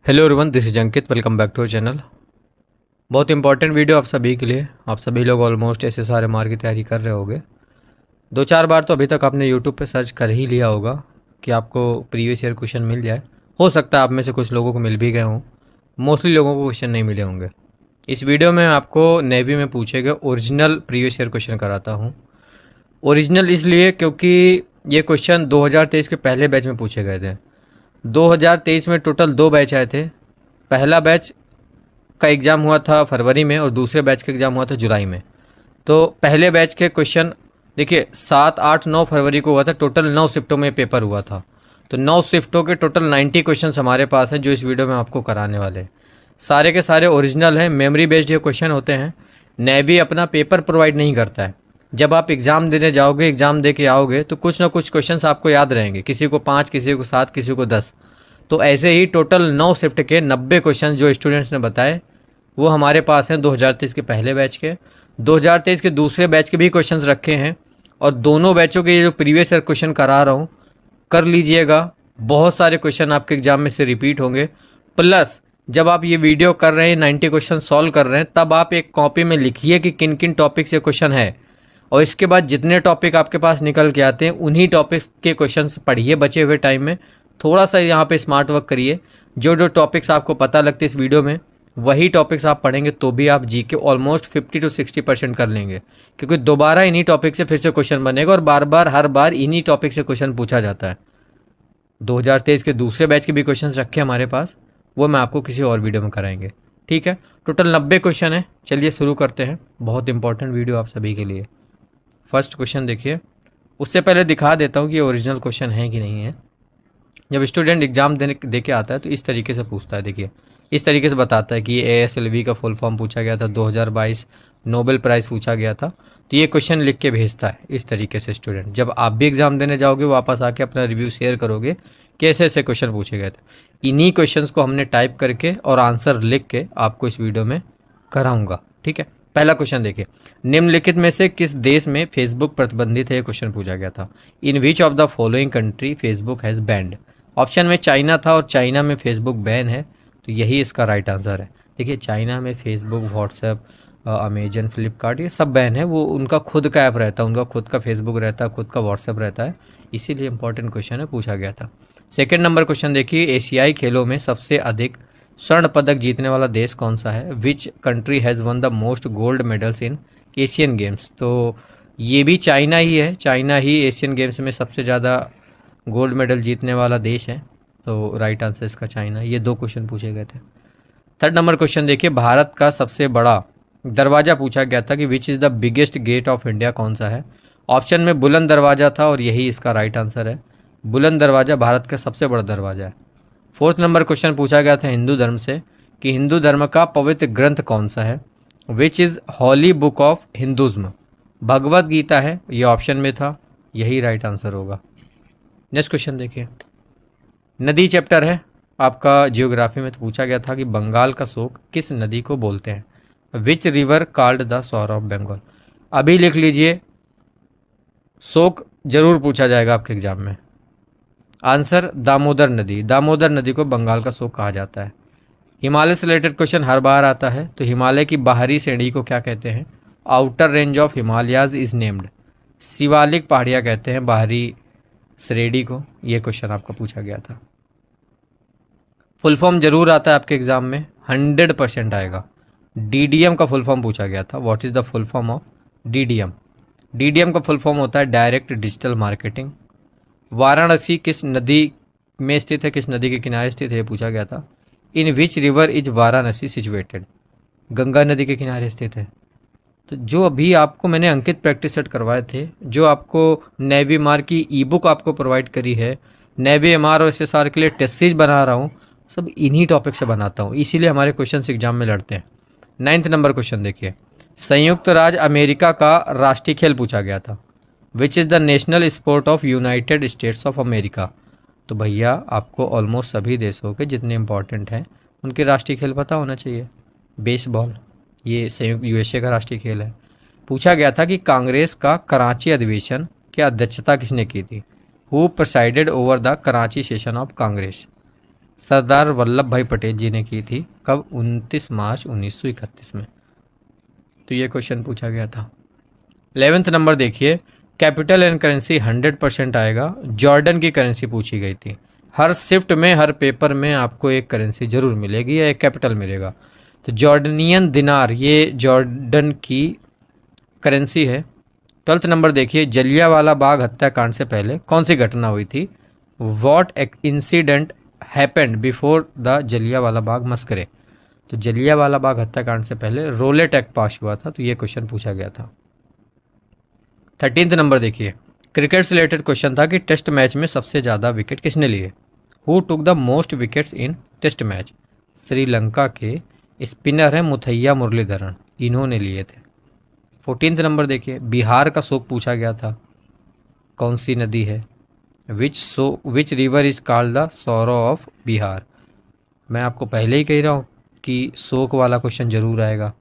Hello everyone, this is Ankit. Welcome back to our channel. बहुत important video आप सभी के लिए। आप सभी लोग ऑलमोस्ट ऐसे सारे मार की तैयारी कर रहे होगे। दो चार बार तो अभी तक आपने यूट्यूब पे सर्च कर ही लिया होगा कि आपको प्रीवियस ईयर क्वेश्चन मिल जाए। हो सकता है आप में से कुछ लोगों को मिल भी गए हों, मोस्टली लोगों को क्वेश्चन नहीं मिले होंगे। इस वीडियो में आपको नेवी में पूछे गए ओरिजिनल प्रीवियस ईयर क्वेश्चन कराता हूँ। ओरिजिनल इसलिए क्योंकि ये क्वेश्चन 2023 के पहले बैच में पूछे गए थे। 2023 में टोटल 2 बैच आए थे। पहला बैच का एग्ज़ाम हुआ था फरवरी में और दूसरे बैच का एग्ज़ाम हुआ था जुलाई में। तो पहले बैच के क्वेश्चन देखिए 7, 8, 9 फरवरी को हुआ था। टोटल 9 शिफ्टों में पेपर हुआ था। तो 9 शिफ्टों के टोटल 90 क्वेश्चंस हमारे पास हैं जो इस वीडियो में आपको कराने वाले हैं। सारे के सारे ओरिजिनल हैं, मेमोरी बेस्ड ये क्वेश्चन होते हैं। नेवी अपना पेपर प्रोवाइड नहीं करता है। जब आप एग्ज़ाम देने जाओगे, एग्ज़ाम दे के आओगे तो कुछ ना कुछ क्वेश्चंस आपको याद रहेंगे। किसी को 5, किसी को 7, किसी को 10। तो ऐसे ही टोटल 9 शिफ्ट के 90 क्वेश्चन जो स्टूडेंट्स ने बताए वो हमारे पास हैं 2023 के पहले बैच के। 2023 के दूसरे बैच के भी क्वेश्चंस रखे हैं और दोनों बैचों के जो प्रीवियस ईयर क्वेश्चन करा रहा हूँ कर लीजिएगा। बहुत सारे क्वेश्चन आपके एग्जाम में से रिपीट होंगे। प्लस जब आप ये वीडियो कर रहे हैं, 90 क्वेश्चन सॉल्व कर रहे हैं, तब आप एक कॉपी में लिखिए कि किन किन टॉपिक से क्वेश्चन है। और इसके बाद जितने टॉपिक आपके पास निकल के आते हैं उन्हीं टॉपिक्स के क्वेश्चंस पढ़िए बचे हुए टाइम में। थोड़ा सा यहाँ पे स्मार्ट वर्क करिए। जो जो टॉपिक्स आपको पता लगते इस वीडियो में वही टॉपिक्स आप पढ़ेंगे तो भी आप जी के ऑलमोस्ट 50 to 60% कर लेंगे, क्योंकि दोबारा इन्हीं टॉपिक से फिर से क्वेश्चन बनेगा और बार बार हर बार इन्हीं टॉपिक से क्वेश्चन पूछा जाता है। 2023 के दूसरे बैच के भी क्वेश्चंस रखे हमारे पास, वो मैं आपको किसी और वीडियो में कराएंगे। ठीक है, टोटल 90 क्वेश्चन है। चलिए शुरू करते हैं। बहुत इंपॉर्टेंट वीडियो आप सभी के लिए। फर्स्ट क्वेश्चन देखिए। उससे पहले दिखा देता हूँ कि ये ओरिजिनल क्वेश्चन है कि नहीं है। जब स्टूडेंट एग्जाम दे के आता है तो इस तरीके से पूछता है। देखिए इस तरीके से बताता है कि ये ASLV का फुल फॉर्म पूछा गया था, 2022 नोबेल प्राइज़ पूछा गया था। तो ये क्वेश्चन लिख के भेजता है इस तरीके से। स्टूडेंट जब आप भी एग्ज़ाम देने जाओगे वापस आके अपना रिव्यू शेयर करोगे कि ऐसे ऐसे क्वेश्चन पूछे गए थे। इन्हीं क्वेश्चंस को हमने टाइप करके और आंसर लिख के आपको इस वीडियो में कराऊंगा। ठीक है, पहला क्वेश्चन देखिए। निम्नलिखित में से किस देश में फेसबुक प्रतिबंधित है, ये क्वेश्चन पूछा गया था। In which of the following country Facebook has banned. Option में चाइना था और चाइना में फेसबुक बैन है, तो यही इसका राइट आंसर है। देखिए चाइना में फेसबुक, व्हाट्सएप, अमेजन, फ्लिपकार्ट ये सब बैन है। वो उनका खुद का ऐप रहता है, उनका खुद का फेसबुक रहता है, खुद का व्हाट्सएप रहता है। इसीलिए इंपॉर्टेंट क्वेश्चन है, पूछा गया था। सेकेंड नंबर क्वेश्चन देखिए। एशियाई खेलों में सबसे अधिक स्वर्ण पदक जीतने वाला देश कौन सा है। Which country has one the most gold medals in Asian games. तो ये भी चाइना ही है। चाइना ही एशियन गेम्स में सबसे ज़्यादा गोल्ड मेडल जीतने वाला देश है। तो राइट आंसर इसका चाइना। ये 2 क्वेश्चन पूछे गए थे। थर्ड नंबर क्वेश्चन देखिए। भारत का सबसे बड़ा दरवाज़ा पूछा गया था कि which is the biggest gate of India कौन सा है। ऑप्शन में बुलंद दरवाज़ा था और यही इसका राइट आंसर है। बुलंद दरवाज़ा भारत का सबसे बड़ा दरवाज़ा है। फोर्थ नंबर क्वेश्चन पूछा गया था हिंदू धर्म से कि हिंदू धर्म का पवित्र ग्रंथ कौन सा है। Which is holy book of Hinduism. Bhagavad Gita है, ये ऑप्शन में था, यही राइट आंसर होगा। नेक्स्ट क्वेश्चन देखिए। नदी चैप्टर है आपका जियोग्राफी में। तो पूछा गया था कि बंगाल का शोक किस नदी को बोलते हैं। Which river called the sorrow of Bengal. अभी लिख लीजिए, शोक जरूर पूछा जाएगा आपके एग्जाम में। आंसर दामोदर नदी। दामोदर नदी को बंगाल का शोक कहा जाता है। हिमालय से रिलेटेड क्वेश्चन हर बार आता है। तो हिमालय की बाहरी श्रेणी को क्या कहते हैं। Outer range of Himalayas is named. Shivalik पहाड़ियाँ कहते हैं बाहरी श्रेणी को। ये क्वेश्चन आपका पूछा गया था। फुल फॉर्म जरूर आता है आपके एग्जाम में, 100% आएगा। DDM का फुल फॉर्म पूछा गया था। What is the full form of DDM। DDM का फुल फॉर्म होता है डायरेक्ट डिजिटल मार्केटिंग। वाराणसी किस नदी में स्थित है, किस नदी के किनारे स्थित है, ये पूछा गया था। In which river is Varanasi situated. Ganga नदी के किनारे स्थित है। तो जो अभी आपको मैंने अंकित प्रैक्टिस सेट करवाए थे, जो आपको नेवी मार की ई बुक आपको प्रोवाइड करी है, नेवी MR और SSR के लिए टेस्ट सीरीज बना रहा हूँ, सब इन्हीं टॉपिक से बनाता हूँ। इसीलिए हमारे क्वेश्चन एग्जाम में लड़ते हैं। 9th नंबर क्वेश्चन देखिए। संयुक्त राज्य अमेरिका का राष्ट्रीय खेल पूछा गया था। विच is the national sport of United states of America. तो भैया आपको ऑलमोस्ट सभी देशों के जितने इंपॉर्टेंट हैं उनके राष्ट्रीय खेल पता होना चाहिए। बेसबॉल, ये संयुक्त USA का राष्ट्रीय खेल है। पूछा गया था कि कांग्रेस का कराची अधिवेशन की अध्यक्षता किसने की थी। Who presided over the Karachi session of Congress. Sardar Vallabh bhai Patel जी ने की थी। कब? 29 मार्च 1931 में। तो ये क्वेश्चन पूछा गया था। 11th नंबर देखिए, कैपिटल एंड करेंसी 100% आएगा। जॉर्डन की करेंसी पूछी गई थी। हर शिफ्ट में, हर पेपर में आपको एक करेंसी जरूर मिलेगी या एक कैपिटल मिलेगा। तो जॉर्डनियन दिनार, ये जॉर्डन की करेंसी है। 12th नंबर देखिए, जलियांवाला बाग हत्याकांड से पहले कौन सी घटना हुई थी? What incident happened before the Jallianwala Bagh massacre. तो जलियांवाला बाग हत्याकांड से पहले रोलेट एक्ट पास हुआ था। तो ये क्वेश्चन पूछा गया था। 13th नंबर देखिए, क्रिकेट से रिलेटेड क्वेश्चन था कि टेस्ट मैच में सबसे ज़्यादा विकेट किसने लिए? Who took the most wickets in test match? Sri Lanka के स्पिनर हैं मुथैया मुरलीधरन, इन्होंने लिए थे। 14th नंबर देखिए, बिहार का शोक पूछा गया था। कौन सी नदी है? विच river is called the sorrow of Bihar? मैं आपको पहले ही कह रहा हूँ कि शोक वाला क्वेश्चन जरूर आएगा,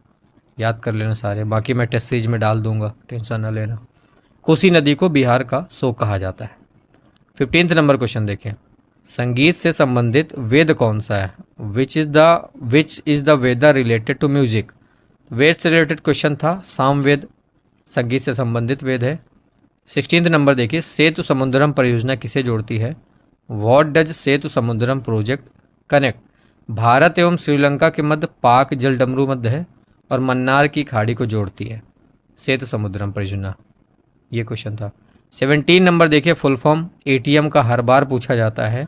याद कर लेना सारे, बाकी मैं टेस्ट सीरीज में डाल दूंगा, टेंशन ना लेना। कोसी नदी को बिहार का शोक कहा जाता है। 15th नंबर क्वेश्चन देखें, संगीत से संबंधित वेद कौन सा है? Which is the Veda related to music? वेद से रिलेटेड क्वेश्चन था, सामवेद संगीत से संबंधित वेद है। 16th नंबर देखिए, सेतु समुद्रम परियोजना किसे जोड़ती है? What does Setu Samudram project connect? Bharat एवं श्रीलंका के मध्य पाक जलडमरू मध्य है और मन्नार की खाड़ी को जोड़ती है सेतु समुद्रम परियोजना। ये क्वेश्चन था। 17 नंबर देखिए, फुल फॉर्म एटीएम का हर बार पूछा जाता है।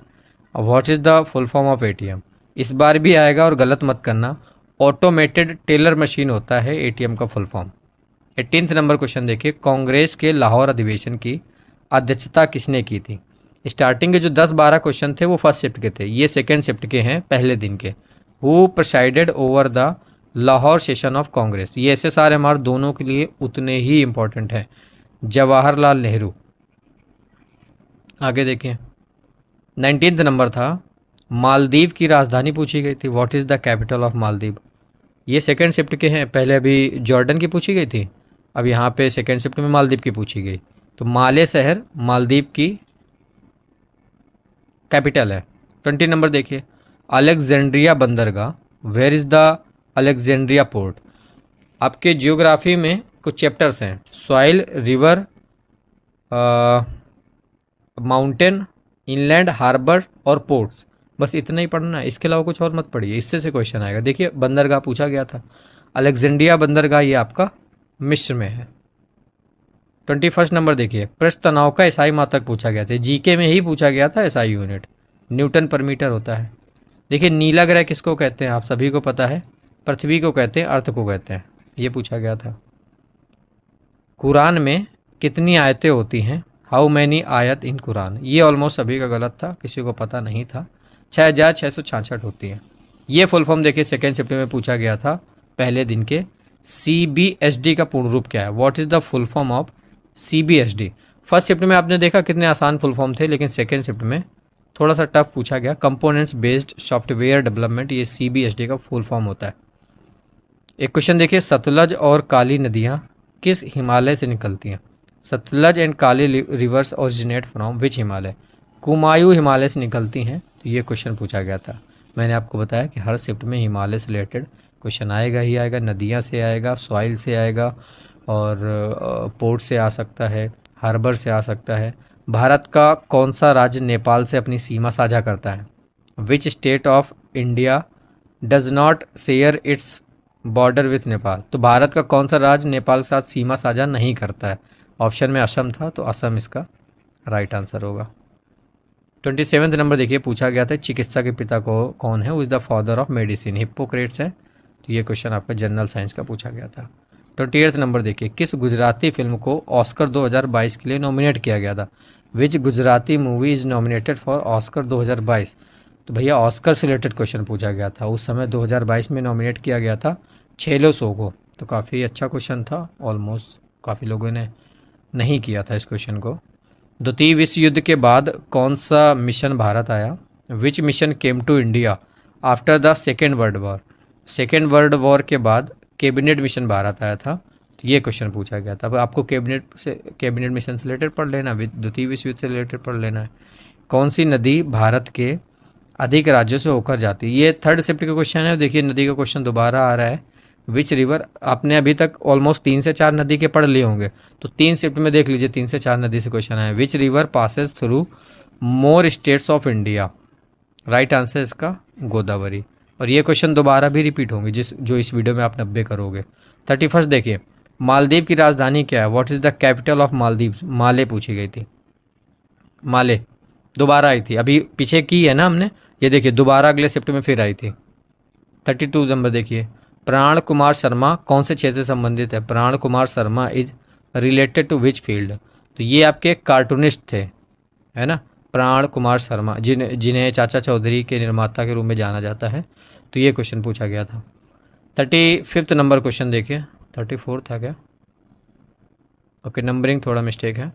What is the full form of ATM? इस बार भी आएगा और गलत मत करना। ऑटोमेटेड टेलर मशीन होता है एटीएम का full form. 18th number question देखिए, कांग्रेस के लाहौर अधिवेशन की अध्यक्षता किसने की थी? स्टार्टिंग के जो 10-12 क्वेश्चन थे वो फर्स्ट शिफ्ट के थे, ये सेकेंड शिफ्ट के हैं, पहले दिन के। Who presided over the Lahore session of Congress? ये SSR MR दोनों के लिए उतने ही इंपॉर्टेंट है। जवाहरलाल नेहरू। आगे देखिए, 19th नंबर था, मालदीव की राजधानी पूछी गई थी। What is the capital of Maldives? ये सेकेंड शिफ्ट के हैं, पहले अभी जॉर्डन की पूछी गई थी, अब यहाँ पे सेकेंड शिफ्ट में मालदीव की पूछी गई। तो माले शहर मालदीव की कैपिटल है। 20 नंबर देखिए, अलेक्जेंड्रिया बंदरगाह, where is the Alexandria port? आपके जियोग्राफी में कुछ चैप्टर्स हैं, soil, river, mountain, inland, harbour और पोर्ट्स, बस इतना ही पढ़ना है, इसके अलावा कुछ और मत पढ़िए, इससे से क्वेश्चन आएगा। देखिए, बंदरगाह पूछा गया था, अलेक्जेंड्रिया बंदरगाह ये आपका मिस्र में है। 21 नंबर देखिए, पृष्ठ तनाव का SI मात्रक पूछा गया था, GK में ही पूछा गया था। SI unit Newton per metre होता है। देखिए, नीला ग्रह किसको कहते हैं? आप सभी को पता है, पृथ्वी को कहते हैं, अर्थ को कहते हैं, ये पूछा गया था। कुरान में कितनी आयतें होती हैं? हाउ मैनी आयत इन कुरान? ये ऑलमोस्ट सभी का गलत था, किसी को पता नहीं था। 6666 होती है। ये फुल फॉर्म देखिए, सेकेंड शिफ्ट में पूछा गया था पहले दिन के। CBSD का पूर्ण रूप क्या है? What is the full form of CBSD? First shift में आपने देखा कितने आसान फुल फॉर्म थे, लेकिन सेकेंड शिफ्ट में थोड़ा सा टफ पूछा गया। कंपोनेंट्स बेस्ड सॉफ्टवेयर डेवलपमेंट, ये CBSD का फुल फॉर्म होता है। एक क्वेश्चन देखिए, सतलज और काली नदियाँ किस हिमालय से निकलती हैं? Sutlej and Kali reverse originate from which Himalaya? Kumaon Himalaya से निकलती हैं। तो ये क्वेश्चन पूछा गया था। मैंने आपको बताया कि हर शिफ्ट में हिमालय से रिलेटेड क्वेश्चन आएगा ही आएगा, नदियाँ से आएगा, सॉइल से आएगा और पोर्ट से आ सकता है, हार्बर से आ सकता है। भारत का कौन सा राज्य नेपाल से अपनी सीमा साझा करता है? Which state of India does not share its border with Nepal? तो भारत का कौन सा राज्य नेपाल के साथ सीमा साझा नहीं करता है? ऑप्शन में असम था, तो असम इसका राइट आंसर होगा। 27 नंबर देखिए, पूछा गया था चिकित्सा के पिता को कौन है? Who is the father of medicine? Hippocrates है। तो ये क्वेश्चन आपका जनरल साइंस का पूछा गया था। 28 नंबर देखिए, किस गुजराती फिल्म को ऑस्कर 2022 के लिए नॉमिनेट किया गया था? Which Gujarati movie is nominated for Oscar 2022? तो भैया ऑस्कर से रिलेटेड क्वेश्चन पूछा गया था, उस समय 2022 में नॉमिनेट किया गया था छेलो सो को। तो काफ़ी अच्छा क्वेश्चन था, ऑलमोस्ट काफ़ी लोगों ने नहीं किया था इस क्वेश्चन को। द्वितीय विश्व युद्ध के बाद कौन सा मिशन भारत आया? Which mission came to India after the second world war? Second world war के बाद कैबिनेट मिशन भारत आया था। तो ये क्वेश्चन पूछा गया था। अब आपको कैबिनेट मिशन से रिलेटेड पढ़ लेना, द्वितीय विश्व युद्ध से रिलेटेड पढ़ लेना है। कौन सी नदी भारत के अधिक राज्यों से होकर जाती है। ये थर्ड शिफ्ट का क्वेश्चन है। देखिए नदी का क्वेश्चन दोबारा आ रहा है। विच रिवर, आपने अभी तक ऑलमोस्ट 3 से 4 नदी के पढ़ लिए होंगे, तो 3 शिफ्ट में देख लीजिए 3 से 4 नदी से क्वेश्चन आए। Which river passes through more states of India, right answer इसका गोदावरी। और ये क्वेश्चन दोबारा भी रिपीट होंगे जो इस वीडियो में आप 90 करोगे। 31 देखिए, मालदीव की राजधानी क्या है? What is the capital of Maldives? Male पूछी गई थी, माले दोबारा आई थी, अभी पीछे की है ना हमने, ये देखिए दोबारा अगले शिफ्ट में फिर आई थी। 32 नंबर देखिए, प्राण कुमार शर्मा कौन से क्षेत्र से संबंधित है? Pran Kumar Sharma is related to which field? तो ये आपके कार्टूनिस्ट थे, है ना, प्राण कुमार शर्मा, जिन्हें चाचा चौधरी के निर्माता के रूप में जाना जाता है। तो ये क्वेश्चन पूछा गया था। 35 नंबर क्वेश्चन देखिए, 34 था क्या? ओके, नंबरिंग थोड़ा मिस्टेक है।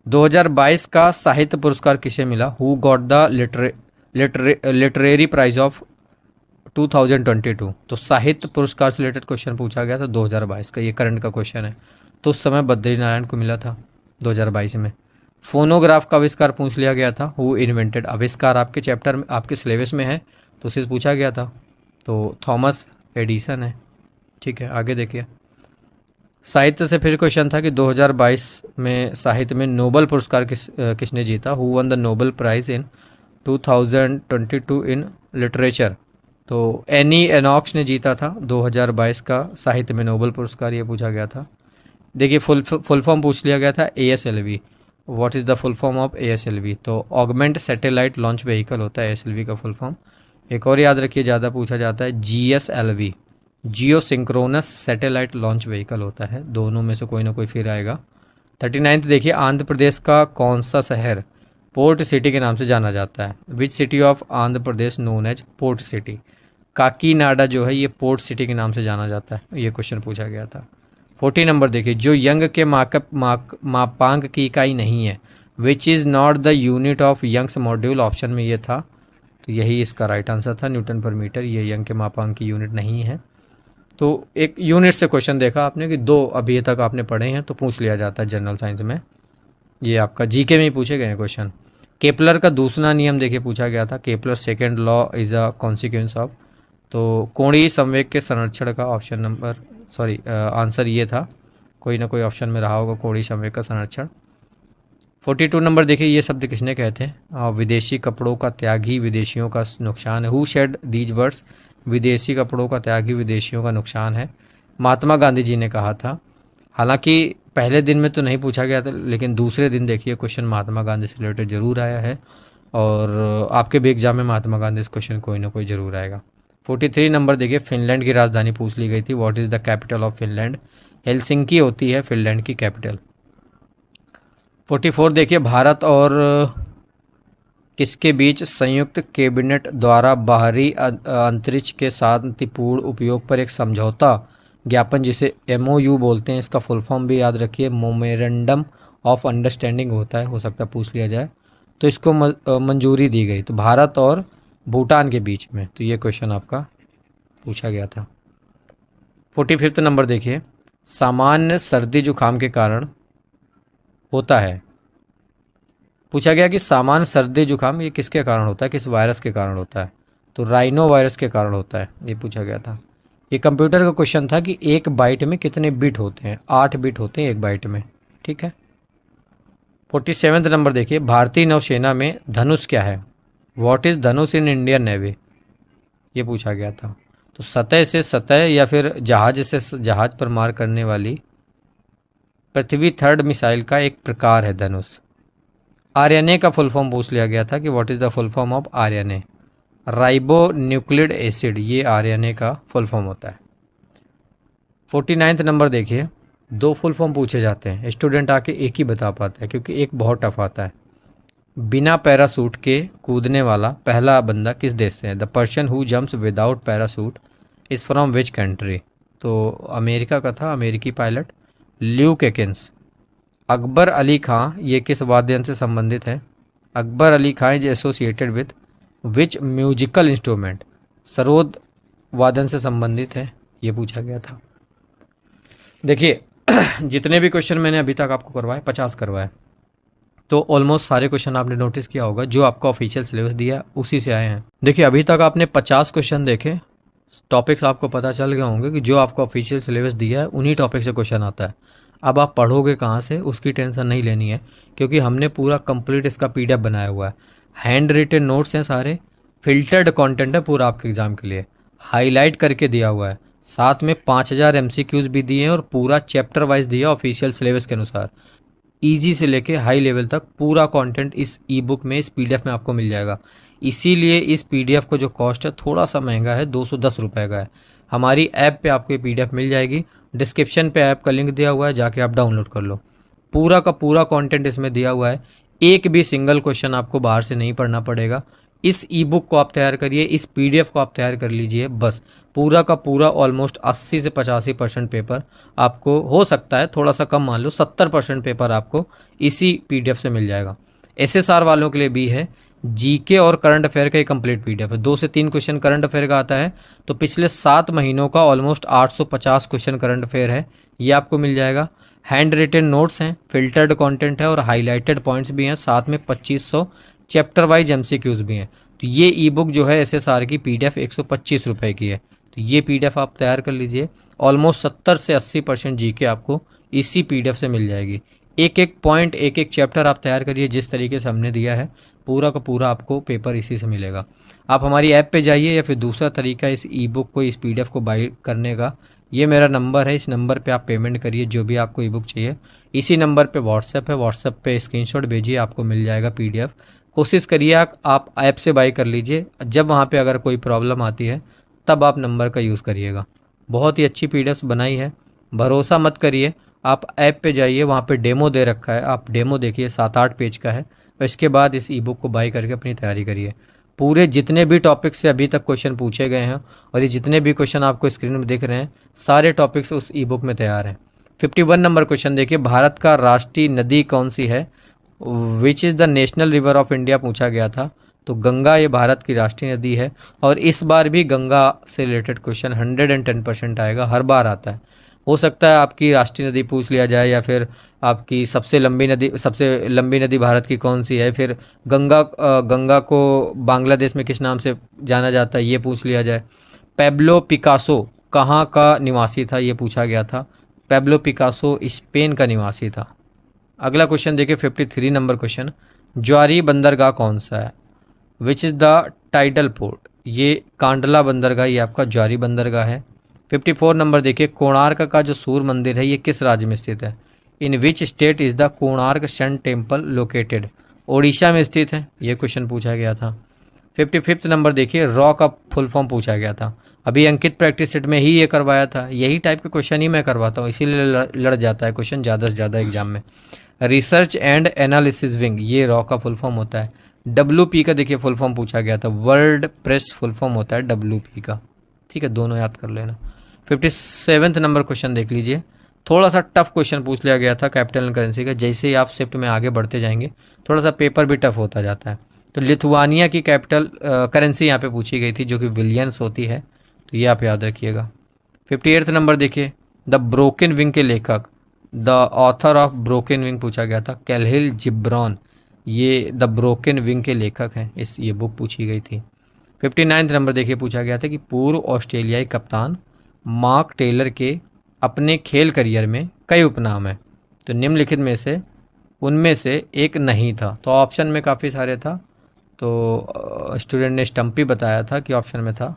2022 का साहित्य पुरस्कार किसे मिला? Who got the literary prize of 2022? तो साहित्य पुरस्कार से रिलेटेड क्वेश्चन पूछा गया था 2022 का, ये करंट का क्वेश्चन है। तो उस समय बद्री नारायण को मिला था 2022 में। फोनोग्राफ का आविष्कार पूछ लिया गया था, हु इन्वेंटेड? आविष्कार आपके चैप्टर में, आपके सिलेबस में है, तो उसे पूछा गया था, तो थॉमस एडिसन है। ठीक है, आगे देखिए। साहित्य से फिर क्वेश्चन था कि 2022 में साहित्य में नोबेल पुरस्कार किसने जीता? Who won the Nobel prize in 2022 in literature? तो एनी एनॉक्स ने जीता था 2022 का साहित्य में नोबेल पुरस्कार, ये पूछा गया था। देखिए फुल फॉर्म पूछ लिया गया था ASLV। What is the full form of ASLV? तो ऑगमेंट सैटेलाइट लॉन्च व्हीकल होता है ASLV का फुल फॉर्म। एक और याद रखिए, ज़्यादा पूछा जाता है GSLV, जियो सिंक्रोनस सैटेलाइट लॉन्च व्हीकल होता है। दोनों में से कोई ना कोई फिर आएगा। 39 देखिए, आंध्र प्रदेश का कौन सा शहर पोर्ट सिटी के नाम से जाना जाता है? Which city of Andhra Pradesh known as port city? Kakinada जो है ये पोर्ट सिटी के नाम से जाना जाता है, ये क्वेश्चन पूछा गया था। 40 नंबर देखिए, जो यंग के मापांक की इकाई नहीं है, which is not the unit of Young's module? Option में ये था, तो यही इसका राइट आंसर था, न्यूटन पर मीटर। ये यंग के मापांक की यूनिट नहीं है। तो एक यूनिट से क्वेश्चन देखा आपने कि 2 अभी तक आपने पढ़े हैं, तो पूछ लिया जाता है जनरल साइंस में। ये आपका जीके में ही पूछे गए हैं क्वेश्चन। केपलर का दूसरा नियम देखिए पूछा गया था। Kepler second law is a consequence of? तो कोणीय संवेग के संरक्षण का ऑप्शन नंबर आंसर ये था, कोई ना कोई ऑप्शन में रहा होगा कोणीय संवेग का संरक्षण। 42 नंबर देखिए, ये शब्द किसने कहते हैं? विदेशी कपड़ों का त्यागी विदेशियों का नुकसान है। Who said these words? विदेशी कपड़ों का त्यागी विदेशियों का नुकसान है, महात्मा गांधी जी ने कहा था। हालांकि पहले दिन में तो नहीं पूछा गया था, लेकिन दूसरे दिन देखिए क्वेश्चन महात्मा गांधी से रिलेटेड जरूर आया है, और आपके भी एग्जाम में महात्मा गांधी इस क्वेश्चन कोई ना कोई जरूर आएगा। 43 नंबर देखिए, फिनलैंड की राजधानी पूछ ली गई थी। What is the capital of Finland? Helsinki होती है फिनलैंड की कैपिटल। 44 देखिए, भारत और किसके बीच संयुक्त कैबिनेट द्वारा बाहरी अंतरिक्ष के शांतिपूर्ण उपयोग पर एक समझौता ज्ञापन, जिसे MOU बोलते हैं, इसका फुल फॉर्म भी याद रखिए, मोमेरेंडम ऑफ अंडरस्टैंडिंग होता है, हो सकता है पूछ लिया जाए। तो इसको मंजूरी दी गई, तो भारत और भूटान के बीच में। तो ये क्वेश्चन आपका पूछा गया था। 45 नंबर देखिए, सामान्य सर्दी जुकाम के कारण होता है। पूछा गया कि सामान्य सर्दी जुकाम ये किसके कारण होता है, किस वायरस के कारण होता है? तो राइनो वायरस के कारण होता है, ये पूछा गया था। ये कंप्यूटर का क्वेश्चन था कि एक बाइट में कितने बिट होते हैं? 8 बिट होते हैं एक बाइट में। ठीक है। 47 नंबर देखिए, भारतीय नौसेना में धनुष क्या है? What is Dhanush in Indian navy? ये पूछा गया था। तो सतह से सतह या फिर जहाज से जहाज पर मार करने वाली पृथ्वी थर्ड मिसाइल का एक प्रकार है धनुष। RNA का फुल फॉर्म पूछ लिया गया था कि what is the full form of RNA? Ribonucleic acid, ये RNA का फुल फॉर्म होता है। 49 नंबर देखिए, 2 फुल फॉर्म पूछे जाते हैं, स्टूडेंट आके एक ही बता पाता है क्योंकि एक बहुत टफ आता है। बिना पैरासूट के कूदने वाला पहला बंदा किस देश से है? The person who jumps without parachute is from which country? तो अमेरिका का था, अमेरिकी pilot Luke Aikins. Akbar Ali Khan ये किस वाद्य यंत्र से संबंधित है? Akbar Ali Khan is associated with which musical instrument? Sarod वादन से संबंधित है, ये पूछा गया था। देखिए जितने भी क्वेश्चन मैंने अभी तक आपको करवाए 50 करवाए, तो ऑलमोस्ट सारे क्वेश्चन आपने नोटिस किया होगा जो आपका ऑफिशियल सिलेबस दिया है उसी से आए हैं। देखिए अभी तक आपने 50 क्वेश्चन देखे, टॉपिक्स आपको पता चल गए होंगे कि जो आपको ऑफिशियल सिलेबस दिया है उन्हीं टॉपिक से क्वेश्चन आता है। अब आप पढ़ोगे कहाँ से उसकी टेंशन नहीं लेनी है, क्योंकि हमने पूरा कंप्लीट इसका पीडीएफ बनाया हुआ है। हैंड रिटन नोट्स हैं सारे, फिल्टर्ड कंटेंट है पूरा आपके एग्ज़ाम के लिए, हाईलाइट करके दिया हुआ है, साथ में 5000 एमसीक्यूज़ भी दिए हैं और पूरा चैप्टर वाइज दिया ऑफिशियल सिलेबस के अनुसार। इजी से लेके हाई लेवल तक पूरा कंटेंट इस ई बुक में, इस पीडीएफ में आपको मिल जाएगा। इसीलिए इस पीडीएफ को जो कॉस्ट है थोड़ा सा महंगा है, 210 रुपये का है। हमारी ऐप पे आपको ये पीडीएफ मिल जाएगी, डिस्क्रिप्शन पे ऐप का लिंक दिया हुआ है, जाके आप डाउनलोड कर लो। पूरा का पूरा कंटेंट इसमें दिया हुआ है, एक भी सिंगल क्वेश्चन आपको बाहर से नहीं पढ़ना पड़ेगा। इस ई बुक को आप तैयार करिए, इस पीडीएफ को आप तैयार कर लीजिए, बस पूरा का पूरा ऑलमोस्ट 80 से 85% पेपर आपको, हो सकता है थोड़ा सा कम मान लो, 70% पेपर आपको इसी पीडीएफ से मिल जाएगा। एसएसआर वालों के लिए भी है, जीके और करंट अफेयर का एक कंप्लीट पीडीएफ है। 2 से 3 क्वेश्चन करंट अफेयर का आता है, तो पिछले 7 महीनों का ऑलमोस्ट 850 क्वेश्चन करंट अफेयर है, ये आपको मिल जाएगा। हैंड रिटन नोट्स हैं, फिल्टर्ड कंटेंट है और हाईलाइटेड पॉइंट्स भी हैं, साथ में 2500 चैप्टर वाइज एमसीक्यूज़ भी हैं। तो ये ई बुक जो है एसएसआर की पीडीएफ 125 रुपये की है। तो ये पीडीएफ आप तैयार कर लीजिए, ऑलमोस्ट 70 से 80% जीके आपको इसी पीडीएफ से मिल जाएगी। एक एक पॉइंट, एक एक चैप्टर आप तैयार करिए जिस तरीके से हमने दिया है, पूरा का पूरा आपको पेपर इसी से मिलेगा। आप हमारी ऐप पे जाइए, या फिर दूसरा तरीका इस ई बुक को, इस पीडीएफ को बाई करने का, ये मेरा नंबर है, इस नंबर पे आप पेमेंट करिए जो भी आपको ई बुक चाहिए। इसी नंबर पे व्हाट्सएप है, व्हाट्सएप पे स्क्रीनशॉट भेजिए, आपको मिल जाएगा पीडीएफ। कोशिश करिए आप ऐप से बाई कर लीजिए, जब वहाँ पे अगर कोई प्रॉब्लम आती है तब आप नंबर का यूज़ करिएगा। बहुत ही अच्छी पीडीएफ बनाई है, भरोसा मत करिए, आप ऐप पे जाइए, वहाँ पे डेमो दे रखा है, आप डेमो देखिए, 7-8 पेज का है। और इसके बाद इस ई बुक को बाई करके अपनी तैयारी करिए। पूरे जितने भी टॉपिक्स से अभी तक क्वेश्चन पूछे गए हैं और ये जितने भी क्वेश्चन आपको स्क्रीन में दिख रहे हैं, सारे टॉपिक्स उस ई बुक में तैयार हैं। 51 नंबर क्वेश्चन देखिए, भारत का राष्ट्रीय नदी कौन सी है, which is the national river of India पूछा गया था। तो गंगा ये भारत की राष्ट्रीय नदी है, और इस बार भी गंगा से रिलेटेड क्वेश्चन 110% आएगा, हर बार आता है। हो सकता है आपकी राष्ट्रीय नदी पूछ लिया जाए, या फिर आपकी सबसे लंबी नदी भारत की कौन सी है, फिर गंगा को बांग्लादेश में किस नाम से जाना जाता है ये पूछ लिया जाए। पैब्लो पिकासो कहाँ का निवासी था, ये पूछा गया था। पैब्लो पिकासो स्पेन का निवासी था। अगला क्वेश्चन देखिए, 53 नंबर क्वेश्चन, ज्वारी बंदरगाह कौन सा है, which is the tidal port, ये कांडला बंदरगाह, ये आपका ज्वारी बंदरगाह है। 54 नंबर देखिए, कोणार्क का जो सूर्य मंदिर है ये किस राज्य में स्थित है, in which state is the Konark sun temple located, Odisha में स्थित है, ये क्वेश्चन पूछा गया था। 55 नंबर देखिए, रॉ का फुल फॉर्म पूछा गया था। अभी अंकित प्रैक्टिस सेट में ही ये करवाया था, यही टाइप के क्वेश्चन ही मैं करवाता हूँ, इसीलिए लड़ जाता है क्वेश्चन ज़्यादा से ज़्यादा एग्जाम में। रिसर्च एंड एनालिसिस विंग, ये रॉ का फुल फॉर्म होता है। WP का देखिए फुल फॉर्म पूछा गया था, वर्ल्ड प्रेस फुल फॉर्म होता है WP का, ठीक है, दोनों याद कर लेना। 57 नंबर क्वेश्चन देख लीजिए, थोड़ा सा टफ क्वेश्चन पूछ लिया गया था कैपिटल एंड करेंसी का। जैसे ही आप शिफ्ट में आगे बढ़ते जाएंगे थोड़ा सा पेपर भी टफ होता जाता है। तो लिथुआनिया की कैपिटल करेंसी यहाँ पे पूछी गई थी, जो कि विलियंस होती है, तो ये आप याद रखिएगा। 58 नंबर देखिए, द ब्रोकन विंग के लेखक, the author of broken wing पूछा गया था, कैलहिल जिब्रॉन, ये द ब्रोकन विंग के लेखक हैं, ये बुक पूछी गई थी। 59 नंबर देखिए, पूछा गया था कि पूर्व ऑस्ट्रेलियाई कप्तान मार्क टेलर के अपने खेल करियर में कई उपनाम हैं, तो निम्नलिखित में से उनमें से एक नहीं था। तो ऑप्शन में काफ़ी सारे था, तो स्टूडेंट ने स्टम्पी बताया था कि ऑप्शन में था।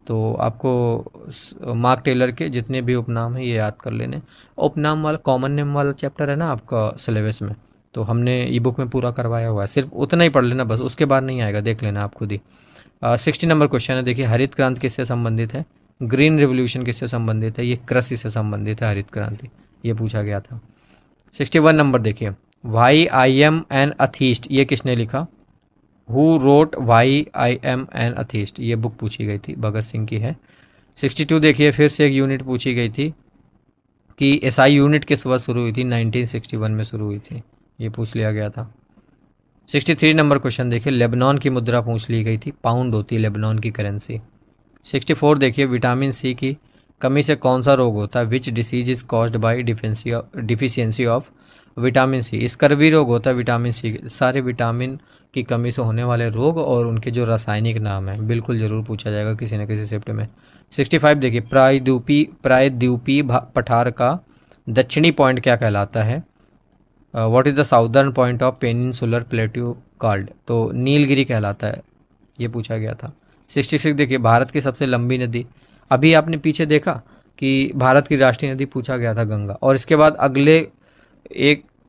तो आपको मार्क टेलर के जितने भी उपनाम हैं ये याद कर लेने। उपनाम वाला कॉमन नेम वाला चैप्टर है ना आपका सिलेबस में, तो हमने ई बुक में पूरा करवाया हुआ है, सिर्फ उतना ही पढ़ लेना बस, उसके बाद नहीं आएगा, देख लेना आप खुद ही। 60 नंबर क्वेश्चन है देखिए, हरित क्रांति किससे संबंधित है, ग्रीन रिवोल्यूशन किससे संबंधित है, ये कृषि से संबंधित है, हरित क्रांति, ये पूछा गया था। 61 नंबर देखिए, why I am an atheist, ये किसने लिखा, who wrote why I am an atheist, ये बुक पूछी गई थी, भगत सिंह की है। 62 देखिए, फिर से एक यूनिट पूछी गई थी कि SI यूनिट किस वर्ष शुरू हुई थी, 1961 में शुरू हुई थी, ये पूछ लिया गया था। 63 नंबर क्वेश्चन देखिए, लेबनान की मुद्रा पूछ ली गई थी, पाउंड होती है लेबनान की करेंसी। 64 देखिए, विटामिन सी की कमी से कौन सा रोग होता है? Which disease is caused by deficiency of vitamin C. Scurvy रोग होता है विटामिन सी। सारे विटामिन की कमी से होने वाले रोग और उनके जो रासायनिक नाम है, बिल्कुल ज़रूर पूछा जाएगा किसी न किसी शिफ्ट में। 65 देखिए, प्रायद्वीपी पठार का दक्षिणी पॉइंट क्या कहलाता है? What is the southern point of peninsular plateau called? तो नीलगिरी कहलाता है, ये पूछा गया था। 66 देखिए, भारत की सबसे लंबी नदी। अभी आपने पीछे देखा कि भारत की राष्ट्रीय नदी पूछा गया था गंगा, और इसके बाद अगले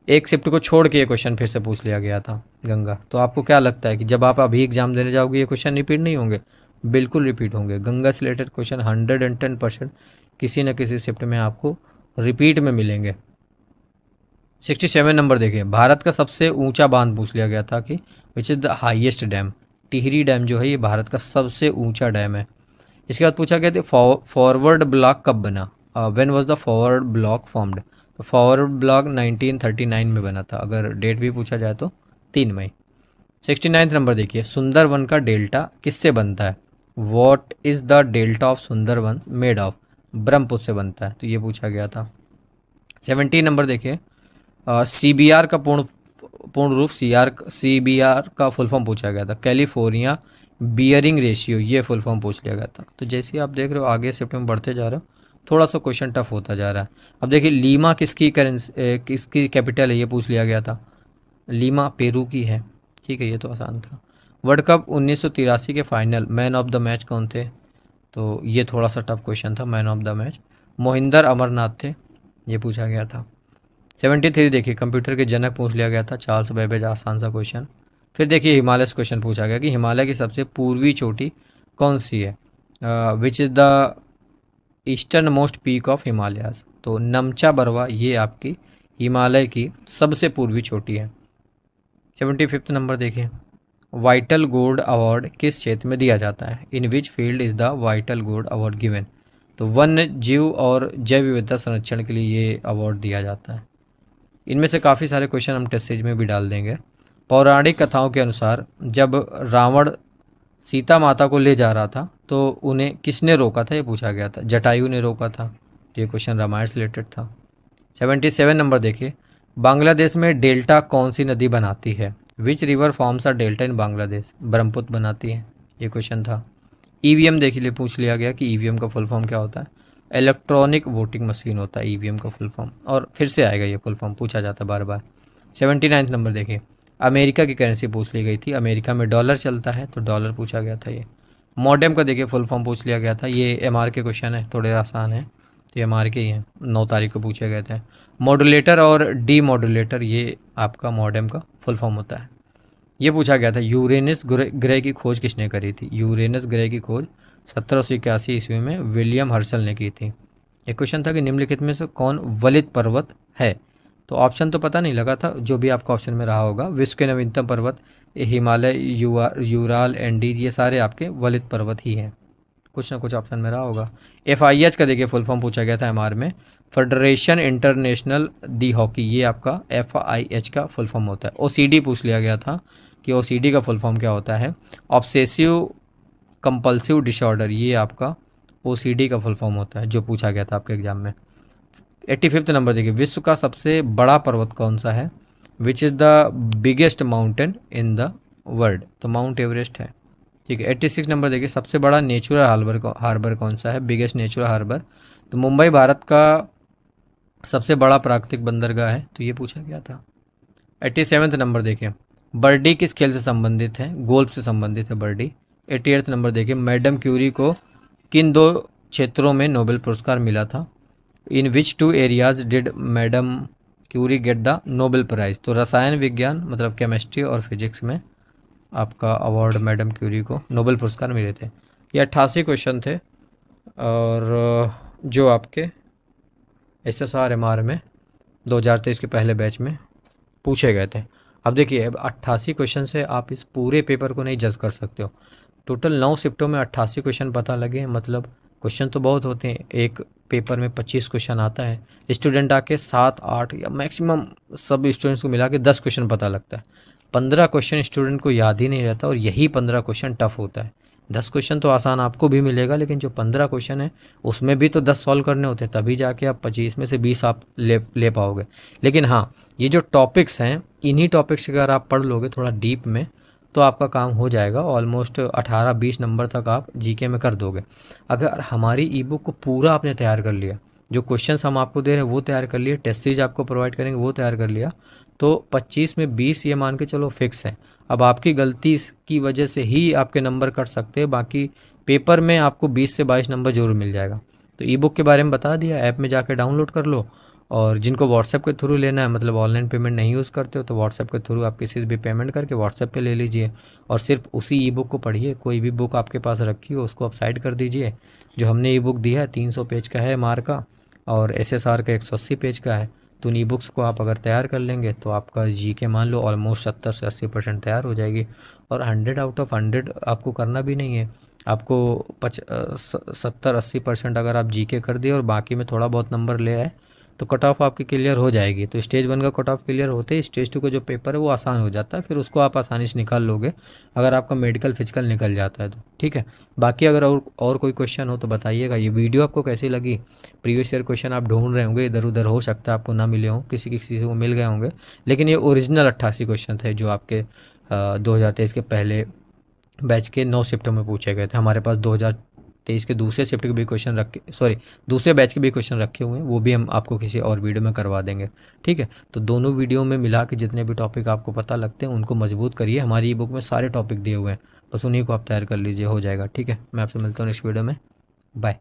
एक शिफ्ट को छोड़ के ये क्वेश्चन फिर से पूछ लिया गया था गंगा। तो आपको क्या लगता है कि जब आप अभी एग्जाम देने जाओगे ये क्वेश्चन रिपीट नहीं होंगे? बिल्कुल रिपीट होंगे। गंगा से रिलेटेड क्वेश्चन 110% किसी न किसी शिफ्ट में आपको रिपीट में मिलेंगे। 67 नंबर देखिए, भारत का सबसे ऊंचा बांध पूछ लिया गया था कि which is the highest dam. Tehri dam जो है ये भारत का सबसे ऊंचा डैम है। इसके बाद पूछा गया था फॉरवर्ड ब्लॉक कब बना? When was the forward block formed? तो फॉरवर्ड ब्लॉक 1939 में बना था। अगर डेट भी पूछा जाए तो 3 मई। 69 नंबर देखिए, सुंदरवन का डेल्टा किससे बनता है? What is the delta of Sundarban made of? Brahmaputra से बनता है, तो ये पूछा गया था। 70 नंबर देखिए, CBR का पूर्ण रूप CBR का फुल फॉर्म पूछा गया था। कैलिफोर्निया बियरिंग रेशियो, ये फुल फॉर्म पूछ लिया गया था। तो जैसे ही आप देख रहे हो आगे शिफ्ट में बढ़ते जा रहे हो, थोड़ा सा क्वेश्चन टफ होता जा रहा है। अब देखिए, लीमा किसकी कैपिटल है, ये पूछ लिया गया था। लीमा पेरू की है। ठीक है, ये तो आसान था। वर्ल्ड कप 1983 के final man of the match कौन थे? तो ये थोड़ा सा टफ क्वेश्चन था। Man of the match Mohinder Amarnath थे, ये पूछा गया था। 73 देखिए, कंप्यूटर के जनक पूछ लिया गया था चार्ल्स बेबेज, आसान सा क्वेश्चन। फिर देखिए, हिमालय से क्वेश्चन पूछा गया कि हिमालय की सबसे पूर्वी चोटी कौन सी है? Which is the eastern most peak of Himalayas? तो नमचा बरवा ये आपकी हिमालय की सबसे पूर्वी चोटी है। 75 नंबर देखिए, वाइटल गोल्ड अवार्ड किस क्षेत्र में दिया जाता है? In which field is the vital gold award given? तो वन्य जीव और जैव विविधता संरक्षण के लिए ये अवार्ड दिया जाता है। इनमें से काफ़ी सारे क्वेश्चन हम टेस्ट सीरीज में भी डाल देंगे। पौराणिक कथाओं के अनुसार जब रावण सीता माता को ले जा रहा था तो उन्हें किसने रोका था, ये पूछा गया था। जटायु ने रोका था। ये क्वेश्चन रामायण से रिलेटेड था। 77 नंबर देखिए, बांग्लादेश में डेल्टा कौन सी नदी बनाती है? Which river forms R delta इन बांग्लादेश? ब्रह्मपुत्र बनाती है, ये क्वेश्चन था। ईवीएम देखिए लिए पूछ लिया गया कि ईवीएम का फुल फॉर्म क्या होता है? इलेक्ट्रॉनिक वोटिंग मशीन होता है ईवीएम का फुल फॉर्म, और फिर से आएगा ये फुल फॉर्म, पूछा जाता है बार बार। 79 नंबर देखिए, अमेरिका की करेंसी पूछ ली गई थी। अमेरिका में डॉलर चलता है, तो डॉलर पूछा गया था। ये मॉडेम का देखिए फुल फॉर्म पूछ लिया गया था। ये एमआर के क्वेश्चन है, थोड़े आसान है, तो एमआर के ही हैं, 9 तारीख को पूछे गए थे। मॉड्यूलेटर और डी मॉड्यूलेटर, ये आपका मॉडेम का फुल फॉर्म होता है। ये पूछा गया था, यूरेनस ग्रह की खोज किसने करी थी? यूरेनस ग्रह की खोज 1781 ईस्वी में विलियम हर्शल ने की थी। एक क्वेश्चन था कि निम्नलिखित में से कौन वलित पर्वत है? तो ऑप्शन तो पता नहीं लगा था, जो भी आपका ऑप्शन में रहा होगा। विश्व के नवीनतम पर्वत हिमालय, यूराल, एंडीज, ये सारे आपके वलित पर्वत ही हैं। कुछ ना कुछ ऑप्शन में रहा होगा। FIH का देखिए फुल फॉर्म पूछा गया था एमआर में, फेडरेशन इंटरनेशनल दी हॉकी, ये आपका FIH का फुल फॉर्म होता है। OCD पूछ लिया गया था कि OCD का फुल फॉर्म क्या होता है? ऑब्सेसिव कंपल्सिव डिसऑर्डर, ये आपका OCD का फुल फॉर्म होता है, जो पूछा गया था आपके एग्जाम में। 85 नंबर देखिए, विश्व का सबसे बड़ा पर्वत कौन सा है? Which is the biggest mountain in the world? तो माउंट एवरेस्ट है। ठीक है। 86 नंबर देखिए, सबसे बड़ा नेचुरल हार्बर कौन सा है? बिगेस्ट नेचुरल हार्बर, तो मुंबई भारत का सबसे बड़ा प्राकृतिक बंदरगाह है, तो ये पूछा गया था। 87 नंबर देखिए, बर्डी किस खेल से संबंधित है? गोल्फ से संबंधित है बर्डी। 88 नंबर देखिए, मैडम क्यूरी को किन 2 क्षेत्रों में नोबेल पुरस्कार मिला था? In which 2 areas did madam Curie get the Nobel prize? तो रसायन विज्ञान मतलब केमिस्ट्री और फिजिक्स में आपका अवार्ड मैडम क्यूरी को नोबेल पुरस्कार मिले थे। ये 88 क्वेश्चन थे, और जो आपके SSR-MR में 2023 के पहले बैच में पूछे गए थे। अब देखिए, अब 88 क्वेश्चन से आप इस पूरे पेपर को नहीं जज कर सकते हो। टोटल 9 शिफ्टों में 88 क्वेश्चन पता लगे, मतलब क्वेश्चन तो बहुत होते हैं। एक पेपर में 25 क्वेश्चन आता है, स्टूडेंट आके 7-8 या मैक्सिमम सब स्टूडेंट्स को मिला के 10 क्वेश्चन पता लगता है। 15 क्वेश्चन स्टूडेंट को याद ही नहीं रहता, और यही 15 क्वेश्चन टफ होता है। 10 क्वेश्चन तो आसान आपको भी मिलेगा, लेकिन जो 15 क्वेश्चन है उसमें भी तो 10 सॉल्व करने होते हैं, तभी जाके आप 25 में से 20 आप ले पाओगे। लेकिन हाँ, ये जो टॉपिक्स हैं, इन्हीं टॉपिक्स अगर आप पढ़ लोगे थोड़ा डीप में तो आपका काम हो जाएगा। ऑलमोस्ट 18-20 नंबर तक आप जीके में कर दोगे। अगर हमारी ई बुक को पूरा आपने तैयार कर लिया, जो क्वेश्चंस हम आपको दे रहे हैं वो तैयार कर लिए, टेस्ट सीरीज आपको प्रोवाइड करेंगे वो तैयार कर लिया, तो 25 में 20 ये मान के चलो फिक्स है। अब आपकी गलती की वजह से ही आपके नंबर कट सकते हैं, बाकी पेपर में आपको 20 से 22 नंबर जरूर मिल जाएगा। तो ई बुक के बारे में बता दिया, ऐप में जाके डाउनलोड कर लो। और जिनको व्हाट्सएप के थ्रू लेना है, मतलब ऑनलाइन पेमेंट नहीं यूज़ करते हो, तो व्हाट्सएप के थ्रू आप किसी से भी पेमेंट करके व्हाट्सएप पे ले लीजिए और सिर्फ उसी ई बुक को पढ़िए। कोई भी बुक आपके पास रखी हो उसको आप साइड कर दीजिए। जो हमने ई बुक दिया है 300 पेज का है मार का, और एसएसआर का 180 पेज का है। तो उन ई बुक्स को आप अगर तैयार कर लेंगे तो आपका जीके मान लो ऑलमोस्ट 70 से 80% तैयार हो जाएगी। और 100 आउट ऑफ 100 आपको करना भी नहीं है। आपको 70-80% अगर आप जीके कर दिए और बाकी में थोड़ा बहुत नंबर ले आए तो कट ऑफ आपकी क्लियर हो जाएगी। तो स्टेज 1 का कट ऑफ क्लियर होते ही स्टेज 2 का जो पेपर है वो आसान हो जाता है, फिर उसको आप आसानी से निकाल लोगे अगर आपका मेडिकल फिजिकल निकल जाता है तो। ठीक है, बाकी अगर और कोई क्वेश्चन हो तो बताइएगा। ये वीडियो आपको कैसी लगी? प्रीवियस ईयर क्वेश्चन आप ढूंढ रहे होंगे, इधर उधर हो सकता है आपको ना मिले हों, किसी किसी को मिल गए होंगे, लेकिन ये ओरिजिनल 88 क्वेश्चन थे जो आपके 2023 के पहले बैच के 9 शिफ्टों में पूछे गए थे। हमारे पास 2023 के दूसरे शिफ्ट के भी क्वेश्चन दूसरे बैच के भी क्वेश्चन रखे हुए हैं, वो भी हम आपको किसी और वीडियो में करवा देंगे। ठीक है, तो दोनों वीडियो में मिला के जितने भी टॉपिक आपको पता लगते हैं उनको मजबूत करिए। हमारी ई बुक में सारे टॉपिक दिए हुए हैं, बस उन्हीं को आप तैयार कर लीजिए, हो जाएगा। ठीक है, मैं आपसे मिलता हूँ नेक्स्ट वीडियो में। बाय।